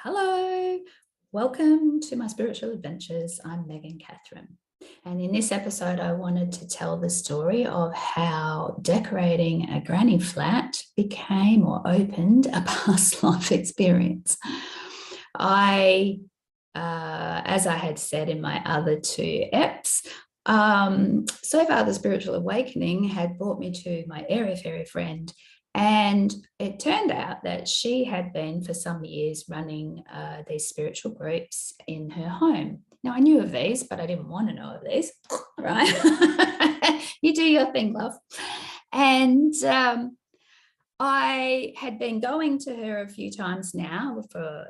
Hello, welcome to my spiritual adventures. I'm Megan Catherin, and in this episode I wanted to tell the story of how decorating a granny flat became or opened a past life experience. As I had said in my other two eps, so far the spiritual awakening had brought me to my airy fairy friend. And it turned out that she had been for some years running these spiritual groups in her home. Now, I knew of these, but I didn't want to know of these, right? You do your thing, love. And I had been going to her a few times now for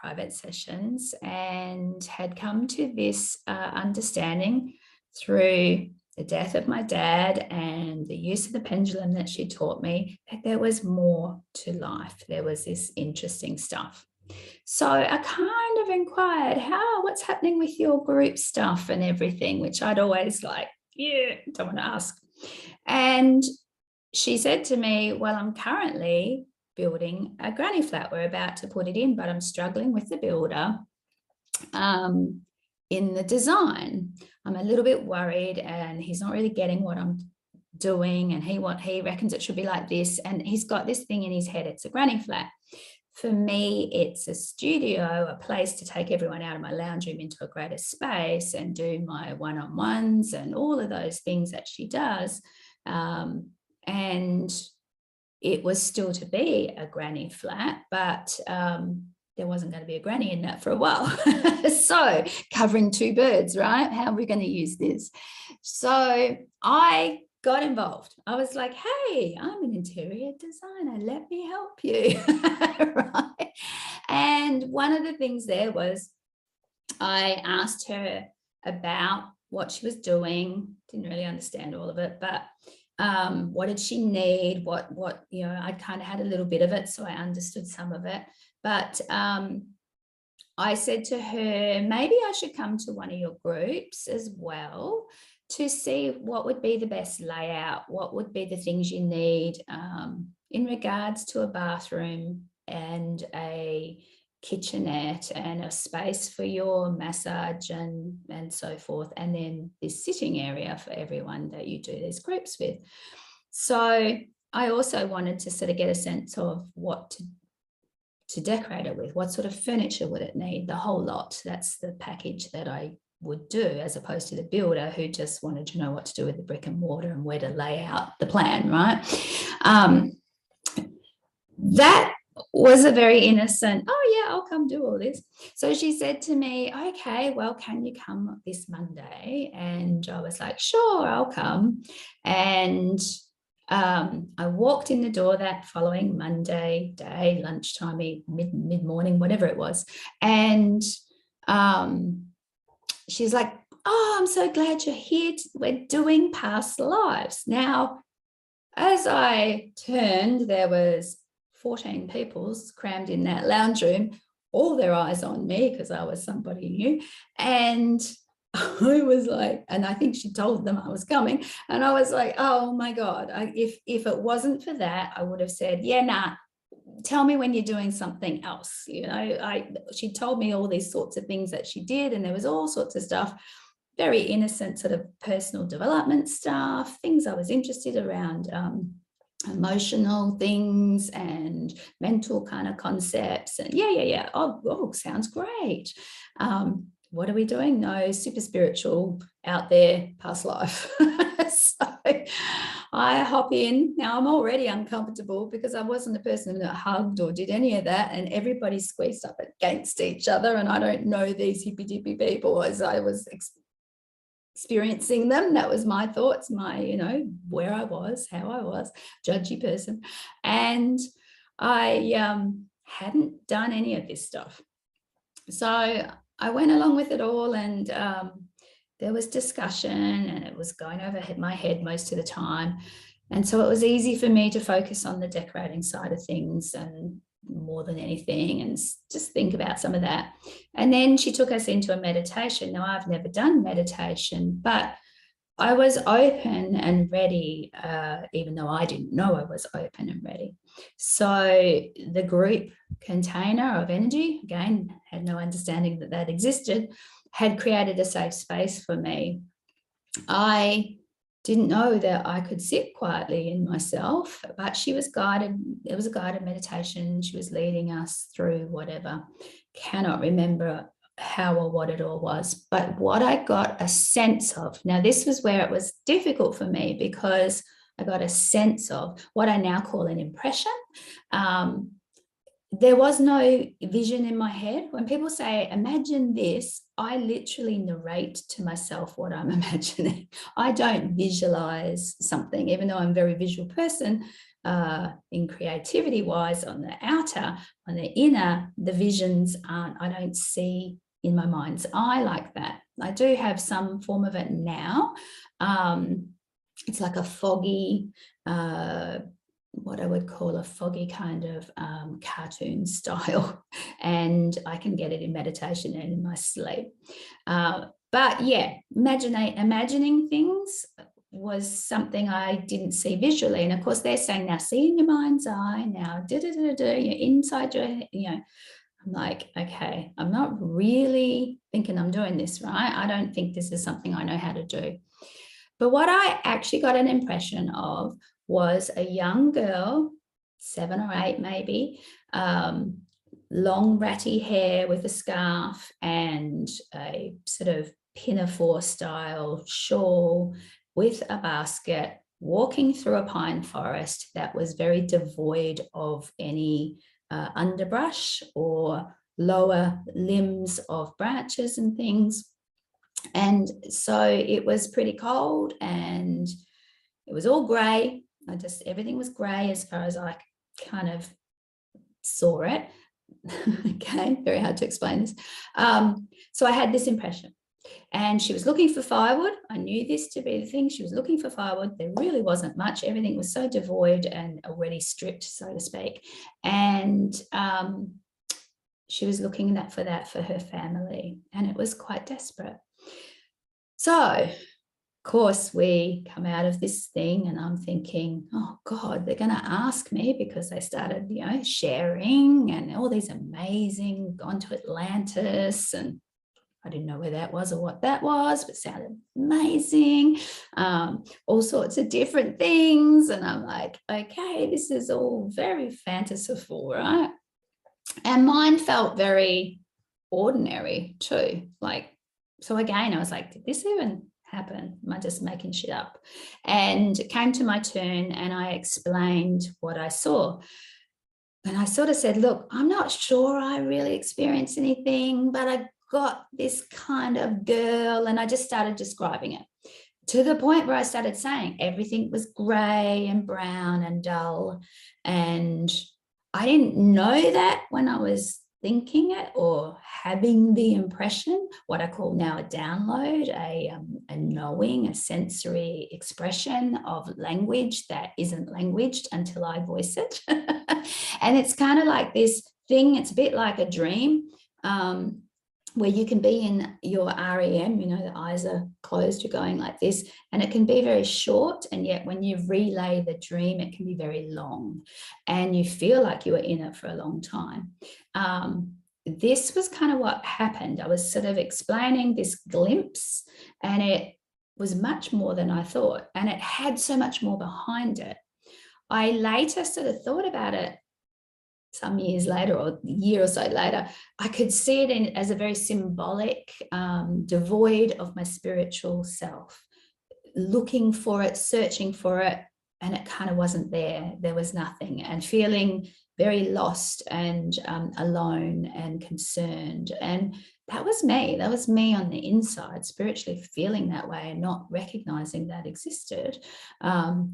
private sessions and had come to this understanding through the death of my dad and the use of the pendulum that she taught me, that there was more to life. There was this interesting stuff. So I kind of inquired, what's happening with your group stuff and everything, which I'd always don't want to ask. And she said to me, well, I'm currently building a granny flat. We're about to put it in, but I'm struggling with the builder. In the design, I'm a little bit worried, and he's not really getting what I'm doing, and he reckons it should be like this, and he's got this thing in his head. It's a granny flat. For me, it's a studio, a place to take everyone out of my lounge room into a greater space and do my one-on-ones and all of those things that she does. And it was still to be a granny flat, but there wasn't going to be a granny in that for a while. So covering two birds, right? How are we going to use this? So I got involved. I was like, hey, I'm an interior designer. Let me help you. Right? And one of the things there was I asked her about what she was doing. Didn't really understand all of it, but what did she need? What I kind of had a little bit of it, so I understood some of it. But I said to her, maybe I should come to one of your groups as well to see what would be the best layout, what would be the things you need in regards to a bathroom and a kitchenette and a space for your massage and so forth, and then this sitting area for everyone that you do these groups with. So I also wanted to sort of get a sense of what to decorate it with. What sort of furniture would it need? The whole lot. That's the package that I would do, as opposed to the builder who just wanted to know what to do with the brick and mortar and where to lay out the plan, right? That was a very innocent, oh yeah, I'll come do all this. So she said to me, okay, well, can you come this Monday? And I was like, sure, I'll come. And I walked in the door that following Monday day, lunchtime, mid-morning, whatever it was. And she's like, oh, I'm so glad you're here. We're doing past lives. Now, as I turned, there was 14 people crammed in that lounge room, all their eyes on me because I was somebody new. And I was like, and I think she told them I was coming, and I was like, oh my God, if it wasn't for that, I would have said, yeah, nah, tell me when you're doing something else. She told me all these sorts of things that she did, and there was all sorts of stuff, very innocent sort of personal development stuff, things I was interested around, emotional things and mental kind of concepts. And yeah. Oh, sounds great. What are we doing? No, super spiritual out there, past life. So I hop in. Now I'm already uncomfortable because I wasn't the person that hugged or did any of that, and everybody squeezed up against each other, and I don't know these hippy dippy people as I was experiencing them. That was my thoughts, where I was, how I was, judgy person. And I hadn't done any of this stuff. So I went along with it all, and there was discussion, and it was going over my head most of the time. And so it was easy for me to focus on the decorating side of things and more than anything, and just think about some of that. And then she took us into a meditation. Now, I've never done meditation, but I was open and ready, even though I didn't know I was open and ready. So the group container of energy, again, had no understanding that that existed, had created a safe space for me. I didn't know that I could sit quietly in myself, but she was guided. It was a guided meditation. She was leading us through whatever. Cannot remember how or what it all was, but what I got a sense of. Now, this was where it was difficult for me because I got a sense of what I now call an impression. There was no vision in my head. When people say, imagine this, I literally narrate to myself what I'm imagining. I don't visualize something, even though I'm a very visual person in creativity wise on the outer, on the inner, the visions aren't, I don't see in my mind's eye like that. I do have some form of it now. It's like a foggy, what I would call a foggy kind of cartoon style, and I can get it in meditation and in my sleep. But yeah, imagining things was something I didn't see visually. And of course, they're saying, now see in your mind's eye, now you're inside your, I'm like, okay, I'm not really thinking I'm doing this right. I don't think this is something I know how to do. But what I actually got an impression of was a young girl, 7 or 8 maybe, long ratty hair with a scarf and a sort of pinafore style shawl with a basket, walking through a pine forest that was very devoid of any underbrush or lower limbs of branches and things. And so it was pretty cold and it was all grey. Everything was grey as far as I kind of saw it. Okay, very hard to explain this. So I had this impression. And she was looking for firewood. I knew this to be the thing. She was looking for firewood. There really wasn't much. Everything was so devoid and already stripped, so to speak. And she was looking for that for her family. And it was quite desperate. So, of course, we come out of this thing and I'm thinking, oh God, they're going to ask me, because they started, sharing and all these amazing, gone to Atlantis, and I didn't know where that was or what that was, but it sounded amazing. All sorts of different things. And I'm like, okay, this is all very fanciful, right? And mine felt very ordinary too. So again, I was like, did this even happen? Am I just making shit up? And it came to my turn and I explained what I saw. And I sort of said, look, I'm not sure I really experienced anything, but I got this kind of girl, and I just started describing it to the point where I started saying everything was grey and brown and dull. And I didn't know that when I was thinking it or having the impression, what I call now a download, a knowing, a sensory expression of language that isn't languaged until I voice it. And it's kind of like this thing, it's a bit like a dream, where you can be in your REM, the eyes are closed, you're going like this, and it can be very short, and yet when you relay the dream, it can be very long, and you feel like you were in it for a long time. This was kind of what happened. I was sort of explaining this glimpse, and it was much more than I thought, and it had so much more behind it. I later sort of thought about it some years later, or a year or so later. I could see it as a very symbolic, devoid of my spiritual self, looking for it, searching for it, and it kind of wasn't there. There was nothing, and feeling very lost and alone and concerned. And that was me. That was me on the inside, spiritually feeling that way and not recognizing that existed.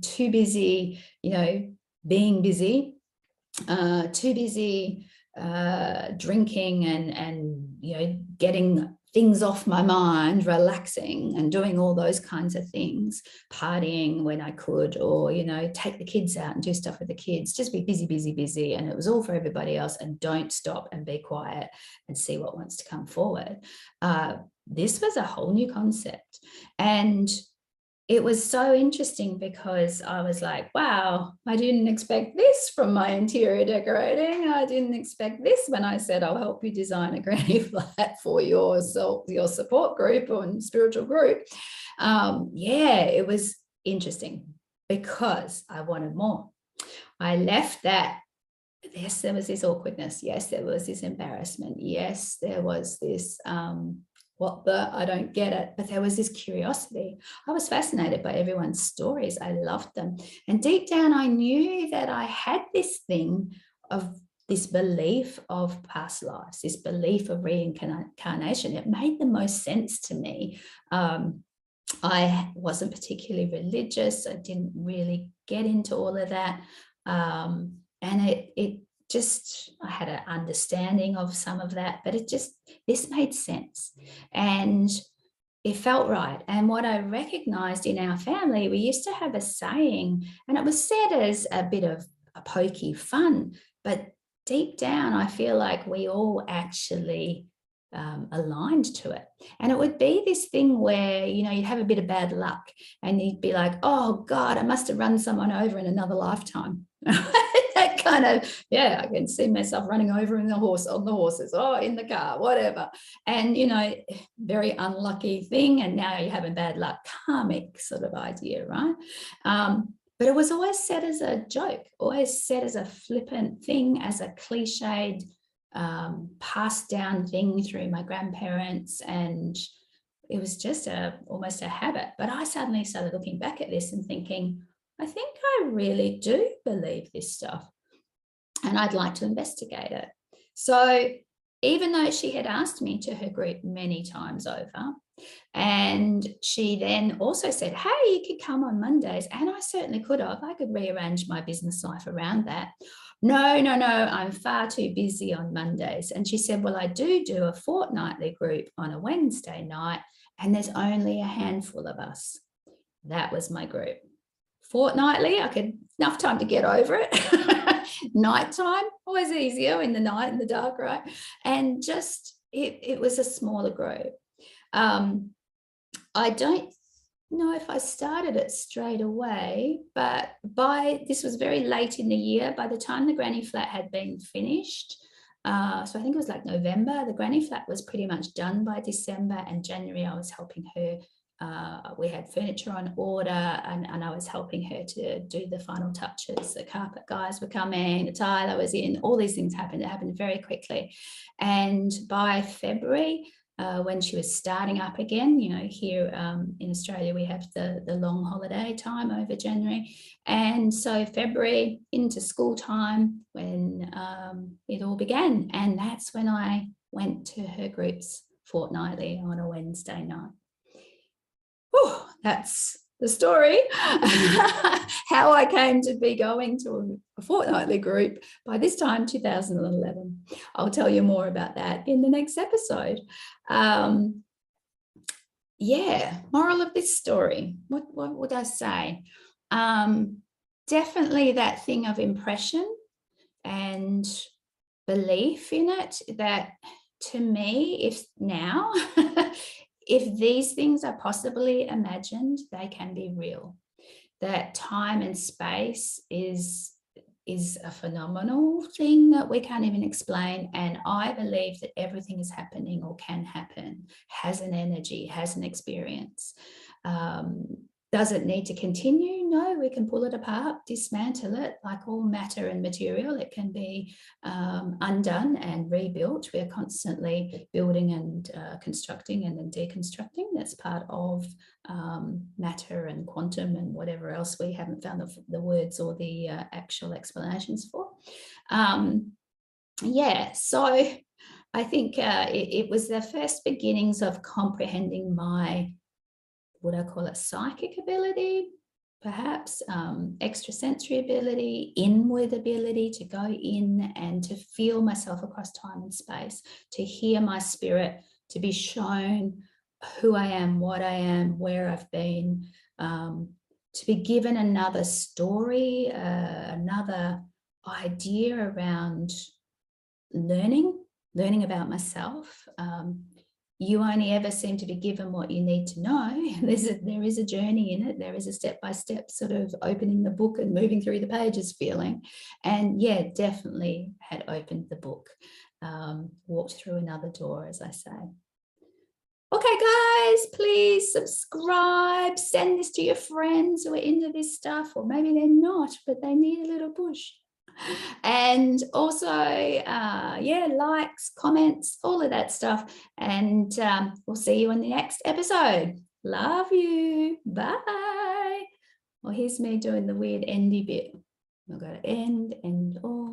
Too busy, being busy. Too busy drinking and getting things off my mind, relaxing and doing all those kinds of things, partying when I could, or take the kids out and do stuff with the kids, just be busy, and it was all for everybody else, and don't stop and be quiet and see what wants to come forward. This was a whole new concept, and it was so interesting because I was like, wow, I didn't expect this from my interior decorating. I didn't expect this when I said, I'll help you design a granny flat for your support group or spiritual group. Yeah, it was interesting because I wanted more. I left that. Yes, there was this awkwardness. Yes, there was this embarrassment. Yes, there was this, I don't get it. But there was this curiosity. I was fascinated by everyone's stories. I loved them. And deep down, I knew that I had this thing of this belief of past lives, this belief of reincarnation. It made the most sense to me. I wasn't particularly religious. I didn't really get into all of that. And it just, I had an understanding of some of that, but this made sense. And it felt right. And what I recognized in our family, we used to have a saying, and it was said as a bit of a pokey fun, but deep down, I feel like we all actually aligned to it. And it would be this thing where, you'd have a bit of bad luck and you'd be like, oh God, I must have run someone over in another lifetime. That kind of, I can see myself running over on the horses, in the car, whatever. And, very unlucky thing. And now you're having bad luck, karmic sort of idea, right? But it was always said as a joke, always said as a flippant thing, as a cliched, passed down thing through my grandparents. And it was just almost a habit. But I suddenly started looking back at this and thinking, I think I really do believe this stuff and I'd like to investigate it. So even though she had asked me to her group many times over, and she then also said, hey, you could come on Mondays. And I certainly could have. I could rearrange my business life around that. No, I'm far too busy on Mondays. And she said, well, I do a fortnightly group on a Wednesday night, and there's only a handful of us. That was my group. Fortnightly, I could enough time to get over it. Nighttime, always easier in the night, in the dark, right? And just it was a smaller group. I don't know if I started it straight away, but this was very late in the year. By the time the granny flat had been finished, so I think it was like November, the granny flat was pretty much done by December, and January I was helping her. We had furniture on order, and I was helping her to do the final touches. The carpet guys were coming, the tile I was in, all these things happened. It happened very quickly. And by February, when she was starting up again, here in Australia, we have the long holiday time over January. And so February into school time when it all began. And that's when I went to her groups fortnightly on a Wednesday night. Oh, that's the story. How I came to be going to a fortnightly group by this time, 2011. I'll tell you more about that in the next episode. Moral of this story. What would I say? Definitely that thing of impression and belief in it, that to me, if these things are possibly imagined, they can be real. That time and space is a phenomenal thing that we can't even explain. And I believe that everything is happening or can happen, has an energy, has an experience. Does it need to continue? No, we can pull it apart, dismantle it, like all matter and material. It can be undone and rebuilt. We're constantly building and constructing and then deconstructing. That's part of matter and quantum and whatever else we haven't found the words or the actual explanations for. So I think it was the first beginnings of comprehending my, would I call it psychic ability, perhaps, extrasensory ability, inward ability to go in and to feel myself across time and space, to hear my spirit, to be shown who I am, what I am, where I've been, to be given another story, another idea around learning about myself, you only ever seem to be given what you need to know. There is a journey in it. There is a step-by-step sort of opening the book and moving through the pages feeling. And yeah, definitely had opened the book, walked through another door, as I say. Okay, guys, please subscribe, send this to your friends who are into this stuff, or maybe they're not, but they need a little push. And also, yeah, likes, comments, all of that stuff. And we'll see you in the next episode. Love you. Bye. Well, here's me doing the weird endy bit. I've got to end all.